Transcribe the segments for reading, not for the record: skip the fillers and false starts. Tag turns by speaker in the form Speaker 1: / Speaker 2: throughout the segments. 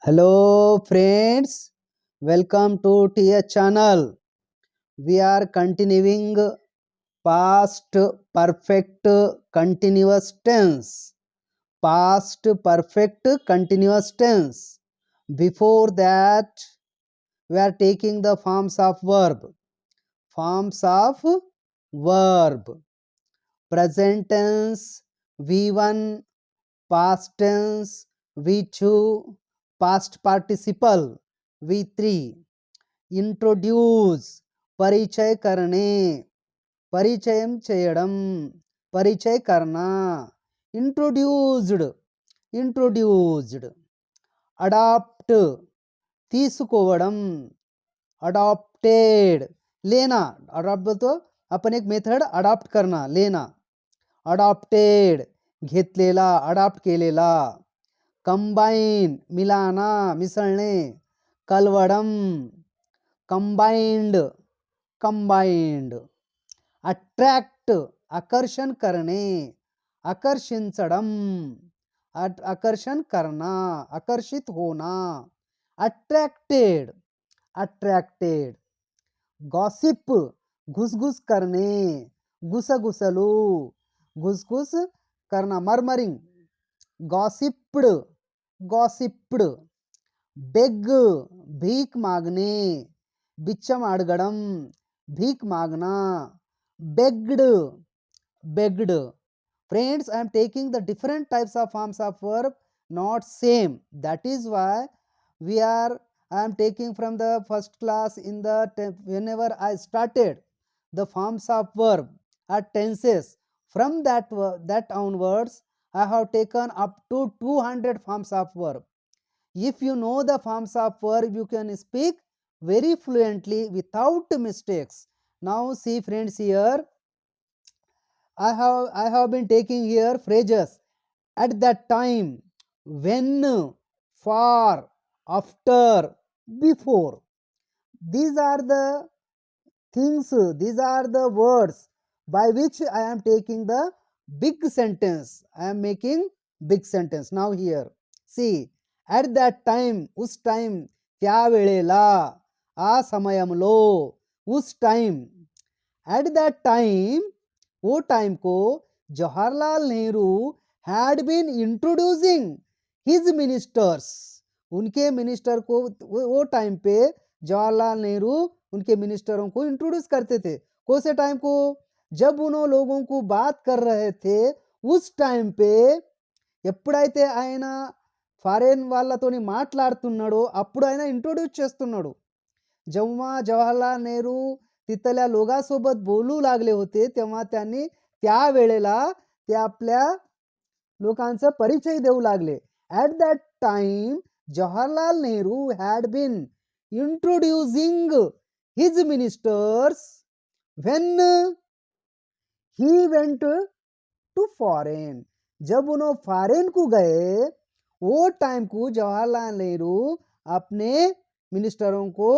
Speaker 1: Hello friends, welcome to TH channel. We are continuing past perfect continuous tense. Past perfect continuous tense. Before that, we are taking the forms of verb. Forms of verb. Present tense, V1, past tense, V2, past participle, V3. Introduce పరిచయ करने పరిచయం చేయడం పరిచయ करना introduced introduced adapt తీసుకోవడం adopted लेना adopt तो अपन एक मेथड अडॉप्ट करना लेना अडॉप्टेड घेतलेला अडॉप्ट केलेला कंबाईन मिलाना मिसळणे कलवडम कंबाइंड कंबाइंड अट्रैक्ट आकर्षण करने आकर्षिंचडम आकर्षण करना आकर्षित होना अट्रैक्टेड अट्रैक्टेड गॉसिप घुसघुस करने गुसगुसलू घुसघुस करना मर्मरिंग गॉसिप्ड गॉसिप्ड बेग भीख मांगने बिच्चम अड़गड़म भीख मांगना begged begged friends, I am taking the different types of forms of verb, not same. That is why I am taking from the first class in the whenever I started the forms of verb are tenses. From that onwards I have taken up to 200 forms of verb. If you know the forms of verb, you can speak very fluently without mistakes. Now see friends, here I have been taking here phrases at that time, when, for, after, before. These are the things, these are the words by which I am taking the big sentence. I am making big sentence. Now here, see, at that time, उस time, त्या वेळेला, आ समयमलो, उस time. At that time, वो time को Jawaharlal Nehru had been introducing his ministers. उनके minister को वो time पे जवाहरलाल नेहरू उनके मिनिस्टरों को इंट्रोड्यूस करते थे. कौन से टाइम को? जब उन्होंने लोगों को बात कर रहे थे उस टाइम पे ఎప్పుడైతే ఆయన ఫారెన్ వాళ్ళతోని మాట్లాడుతున్నాడో అప్పుడు ఆయన इंट्रोड्यूस చేస్తున్నాడు. जेव्हा जवाहरलाल नेहरू तिथल्या लोकांसोबत बोलू लागले होते तेव्हा त्यांनी त्यावेळेला ते आपल्या लोकांचा परिचय देऊ लागले. At that time Jawaharlal Nehru had been introducing his ministers when he went to foreign. जब उन्होंने फॉरेन को गए वो टाइम को जवाहरलाल नेहरू अपने मिनिस्टरों को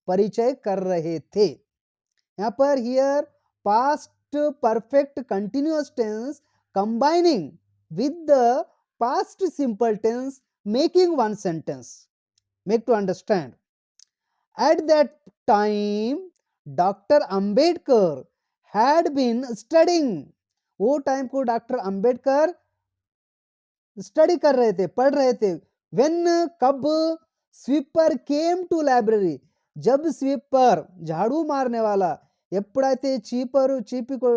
Speaker 1: परिचय कर रहे थे. यहाँ पर here past perfect continuous tense combining with the past simple tense making one sentence. Make to understand. At that time Dr. Ambedkar had been studying. वो टाइम को डॉक्टर अंबेडकर स्टडी कर रहे थे, पढ़ रहे थे. When, कब? Sweeper came to library. जब స్వీపర్ झाड़ू मारने वाला ఎప్పుడైతే చీపీకు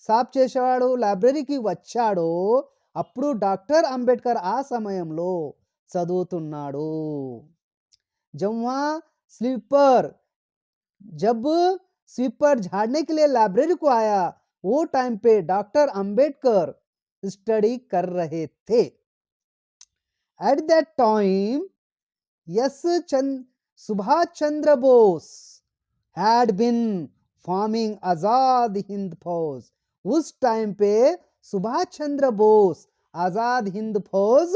Speaker 1: సాఫ్ చేసేవాడు లైబ్రరీకి వచ్చాడో అప్పుడు డాక్టర్ అంబేద్కర్ ఆ సమయంలో చదువుతున్నాడు. जम्हा स्लीपर जब स्वीपर झाड़ने के लिए लाइब्रेरी को आया वो टाइम पे डॉक्टर अंबेडकर स्टडी कर रहे थे. At that time Subhash Chandra Bose had been forming Azad Hind फौज. उस टाइम पे सुभाष चंद्र बोस आजाद हिंद फौज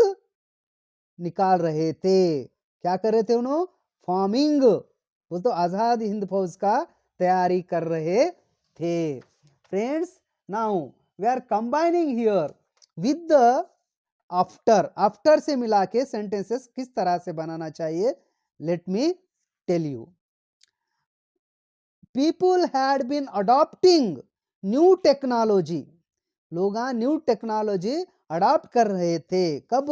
Speaker 1: निकाल रहे थे. क्या कर रहे थे उन्होंने? फॉर्मिंग, वो तो आजाद हिंद फौज का तैयारी कर रहे थे. Friends, now we are combining here with the after, after से मिला के सेंटेंसेस किस तरह से बनाना चाहिए, let me tell you. People had been adopting new technology. लोग न्यू टेक्नोलॉजी अडॉप्ट कर रहे थे. कब?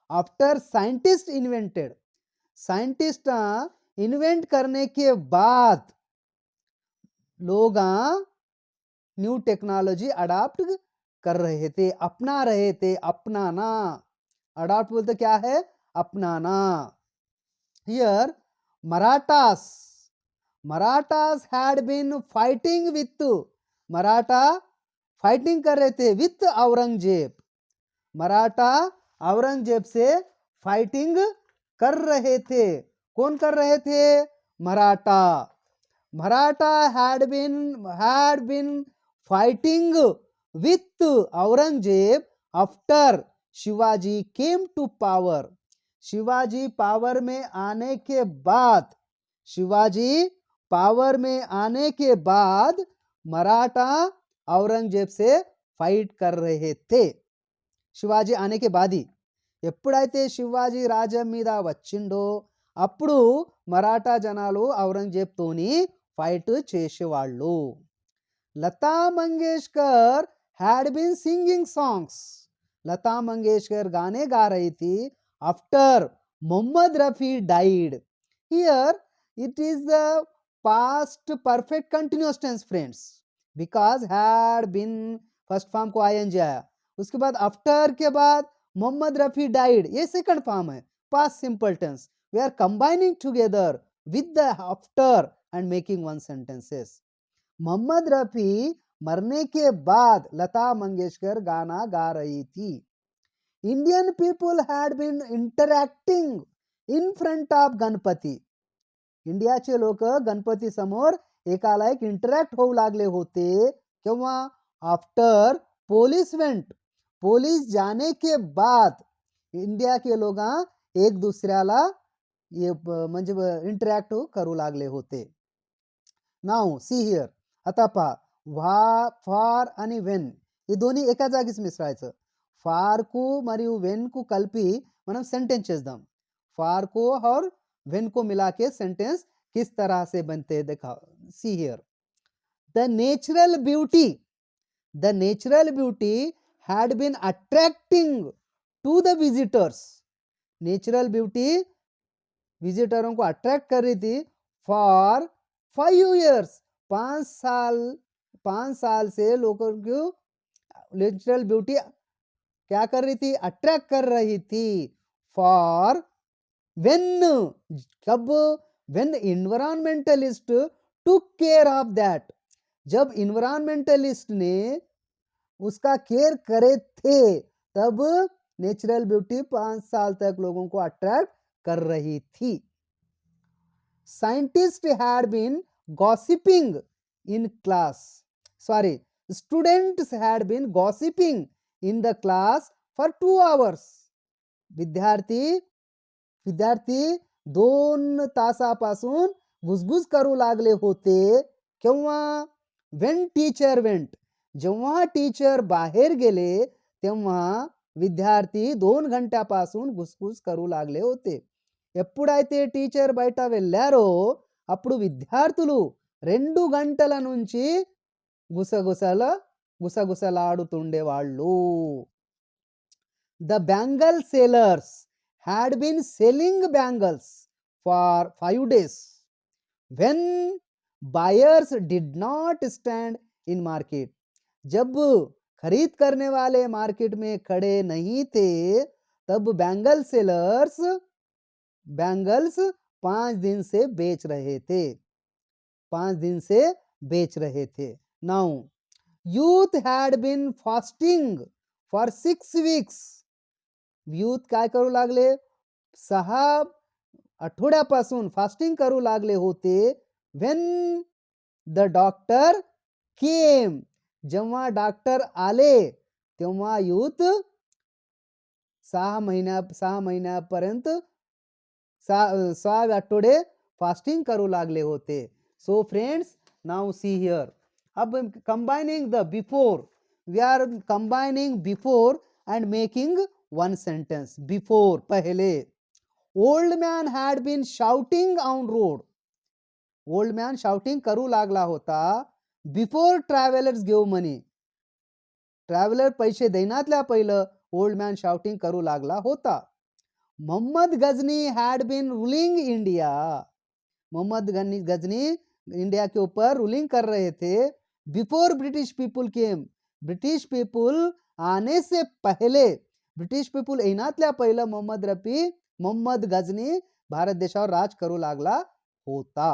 Speaker 1: After scientist invented. Scientist invent करने के बाद लोग न्यू टेक्नोलॉजी अडॉप्ट कर रहे थे, अपना रहे थे. अपनाना, अडॉप्ट बोलते क्या है? अपनाना. Here Marathas, Marathas had been fighting with, Maratha fighting कर रहे थे विथ औरंगजेब. मराठा औरंगजेब से फाइटिंग कर रहे थे. कौन कर रहे थे? Maratha. Maratha had been fighting with Aurangzeb after Shivaji came to power. Shivaji power में आने के बाद, शिवाजी पावर में आने के बाद मराठा औरंगजेब से ఫైట్ कर रहे थे. శివాజీ ఆనేకే బాది. ఎప్పుడైతే శివాజీ రాజ్యం మీద వచ్చిండో అప్పుడు మరాఠా జనాలు ఔరంగజేబ్ తోని ఫైట్ చేసేవాళ్ళు. Lata Mangeshkar had been singing songs. Lata Mangeshkar गाने गा रही थी after Mohammed Rafi died. Here it is the past perfect continuous tense friends, because had been first form को आईएनजी आया, उसके बाद आफ्टर के बाद मोहम्मद रफी डाइड, ये सेकंड फॉर्म है, past simple tense. We are combining together with the after and making one sentences. Mohammed Rafi मरने के बाद लता मंगेशकर गाना गा रही थी. Indian people had been interacting in front of Ganpati. इंडियाचे लोक गणपती समोर एकाला एक इंटरॅक्ट होऊ लागले होते. केव्हा? After police went. पोलीस जाने के बाद इंडिया के लोग एक दुसऱ्याला म्हणजे इंटरॅक्ट करू लागले होते. Now see here. आता पहा, ఫార్ అని వెన్ ఈ दोन्ही एका जागीच मिसळायचं. फार को మరియు వెన్ को కలిపి మనం सेंटेंस చేద్దాం. फार को और वेन को मिला के सेंटेंस किस तरह से बनते हैं देखा. See here. The natural beauty, the natural beauty had been attracting to the visitors. Natural beauty विजिटरों को अट्रैक्ट कर रही थी फॉर 5 years. 5 साल से लोगों को नेचुरल ब्यूटी क्या कर रही थी? अट्रैक्ट कर रही थी. फॉर वेन, कब? When environmentalist took care of that. जब इन्वायरमेंटलिस्ट ने उसका केयर करे थे तब नेचुरल ब्यूटी 5 साल तक लोगों को अट्रैक्ट कर रही थी. Scientist had been gossiping in class. Sorry, students had been gossiping in the class for 2 hours. विद्यार्थी 2 तासापासून गुसगुस करू लागले होते. केव्हा? when teacher went. जेव्हा टीचर बाहेर गेले तेव्हा विद्यार्थी 2 घंट्यापासून गुसगुस करू लागले होते. ఎప్పుడైతే టీచర్ బయట వెళ్ళారో అప్పుడు విద్యార్థులు 2 గంటల నుంచి గుసగుసలాడుతుండేవాళ్ళు. The bangle sellers had been selling bangles for 5 days. When buyers did not stand in market. जब खरीद करने वाले मार्केट में खड़े नहीं थे तब बैंगल सेलर्स बैंगल्स 5 दिन से बेच रहे थे. 5 दिन से बेच रहे थे. Now youth had been fasting for 6 weeks. Youth काय करू लागले? 6 आठवड्यापासून फास्टिंग करू लागले होते. when the doctor came. जेव्हा डॉक्टर आले तेव्हा यूथ 6 महिन्यापर्यंत 6 आठवडे फास्टिंग करू लागले होते. So friends, now see here. अब combining the before, we are combining before and making one sentence. Before, पहले. Old man had been shouting on road. Old man shouting करू लागला होता. Before travelers give money. Traveller पैसे देण्यातल्या पहिलं old man shouting करू लागला होता. Mohammad Ghazni had been ruling India. Mohammad Ghazni India के ऊपर रूलिंग कर रहे थे before British people came. British people आने से पहले, ब्रिटिश पीपुल येण्यातल्या पहिलं मोहम्मद गजनी भारत देशावर राज करू लागला होता.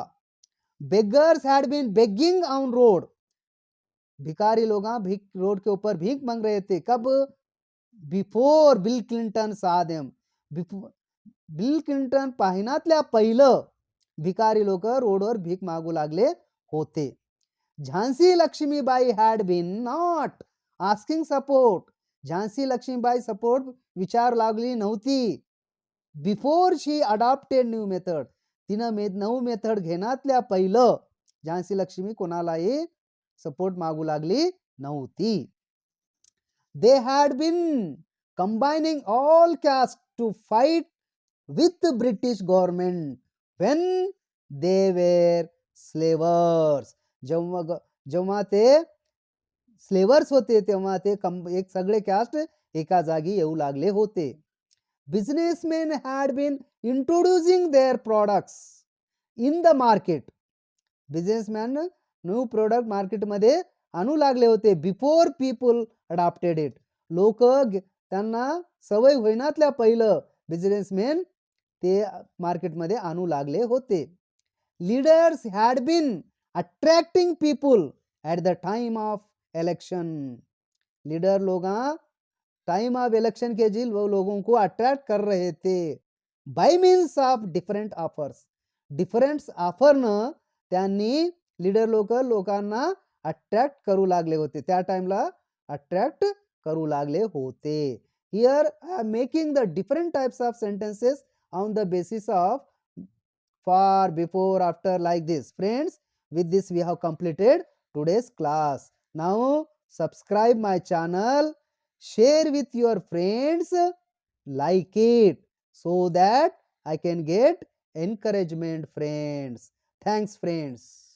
Speaker 1: Beggars had been begging on road. भिकारी लोग भीख रोड के ऊपर भीख मांग रहे थे. कब? Before Bill Clinton saw them. Bill Clinton पाहिनातल्या पहिलं भिकारी लोक रोडवर भीक मागू लागले होते. Jhansi Lakshmibai had been not asking support. Jhansi Lakshmibai support विचार लागली नव्हती. Before she adopted new method. तिनं नऊ मेथड घेण्यातल्या पहिलं झांसी लक्ष्मी कोणालाही सपोर्ट मागू लागली नव्हती. They had been combining all castes to fight with the British government when they were slavers. जेव्हा ते स्लेवर्स होते तेव्हा ते एक सगळे कास्ट एका जागी येऊ लागले होते. Businessmen had been introducing their products in the market. Businessman new product मार्केटमध्ये आणू लागले होते. Before people adopted it. लोक त्यांना सवय होईनातल्या पहिलं बिझनेसमॅन ते मार्केटमध्ये आणू लागले होते. Leaders had been attracting people at the time of election. Leader लोग टाइम ऑफ इलेक्शन के जी लोगों को अट्रैक्ट कर रहे थे by means of different offers. Different ऑफरनं त्यांनी लीडर लोकांना अट्रॅक्ट करू लागले होते. त्या टाइमला अट्रॅक्ट करू लागले होते. Here I am making the different types of sentences on the basis of for, before, after, like this. Friends, with this we have completed today's class. Now subscribe my channel, share with your friends, like it, so that I can get encouragement, friends. Thanks, friends.